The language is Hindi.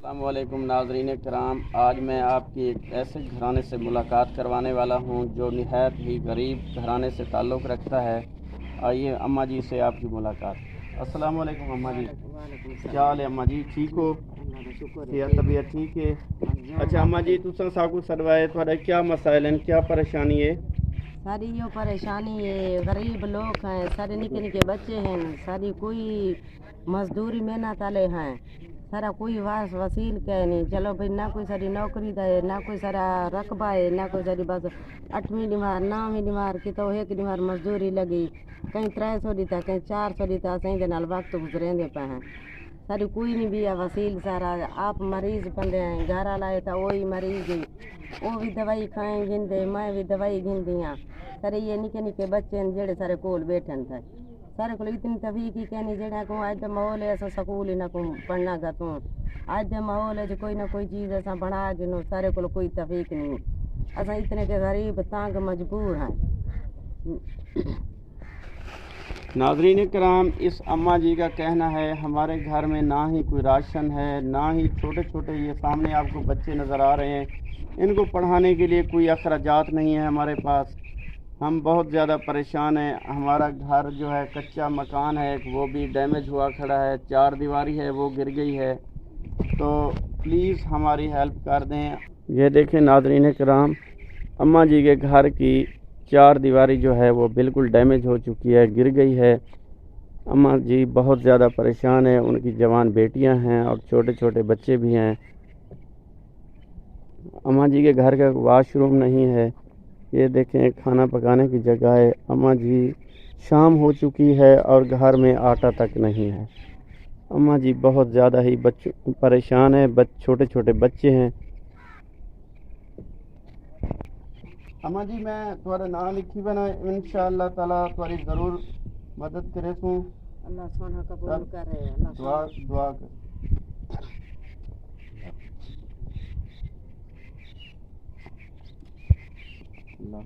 अस्सलामुअलैकुम नाज़रीन कराम। आज मैं आपकी एक ऐसे घराने से मुलाकात करवाने वाला हूं जो निहायत ही गरीब घराने से ताल्लुक़ रखता है। आइए अम्मा जी से आपकी मुलाकात। अस्सलामुअलैकुम अम्मा जी, क्या हाल है अम्मा जी? ठीक हो? सेहत तबीयत ठीक है? अच्छा अम्मा जी, तुसां साकू सदवाए थोड़ा क्या मसाइल हैं, क्या परेशानी है? सारी यो परेशानी है, गरीब लोग हैं, सारे निके निके बच्चे हैं, सारी कोई मजदूरी मेहनत वाले हैं, सारा कोई वास वसील के नहीं। चलो भाई, ना कोई सारी नौकरी दे, ना कोई सारा रकबा है, ना कोई सारी बस 8वीं निमार 9वीं निमार की तो एक निमार मजदूरी लगी, कहीं 300 दीता, कहीं 400 दीता, सही दे नाल वक्त गुजरेंदे पे हैं। सारी कोई नहीं भी वसील सारा आप मरीज बंदे हैं, घर लाए तो वही मरीज ही, वो भी दवाई खाएं गिनते, मैं भी दवाई गिनती हाँ। सारे ये निके निके बच्चे हैं जेड़े सारे कोल बैठन थे, सारे को इतनी तफीक ही कहनी जेड़ा को आज तो माहौल है ऐसा स्कूल ही ना को पढ़ना गा तू, आज तो माहौल है जो कोई ना कोई चीज़ ऐसा बना गिनो, सारे को कोई तफीक नहीं। असा इतने के गरीब तंग मजबूर हैं। नाज़रीन कराम, इस अम्मा जी का कहना है हमारे घर में ना ही कोई राशन है, ना ही छोटे छोटे ये सामने आपको बच्चे नज़र आ रहे हैं, इनको पढ़ाने के लिए कोई अखराजात नहीं है हमारे पास। हम बहुत ज़्यादा परेशान हैं। हमारा घर जो है कच्चा मकान है, वो भी डैमेज हुआ खड़ा है, 4 दीवारी है वो गिर गई है, तो प्लीज़ हमारी हेल्प कर दें। ये देखें नाज़रीन कराम, अम्मा जी के घर की 4 दीवारी जो है वो बिल्कुल डैमेज हो चुकी है, गिर गई है। अम्मा जी बहुत ज़्यादा परेशान है, उनकी जवान बेटियां हैं और छोटे छोटे बच्चे भी हैं। अम्मा जी के घर का वाशरूम नहीं है। ये देखें खाना पकाने की जगह है। अम्मा जी शाम हो चुकी है और घर में आटा तक नहीं है। अम्मा जी बहुत ज़्यादा ही बच्चों परेशान है, छोटे छोटे बच्चे हैं। अम्मा जी, मैं तुम्हारा नाम लिखी बना, इंशाअल्लाह ताला तुम्हारी ज़रूर मदद करे सूँ। अल्लाह सोना कबूल करे, अल्लाह दुआ दुआ कर। अल्लाह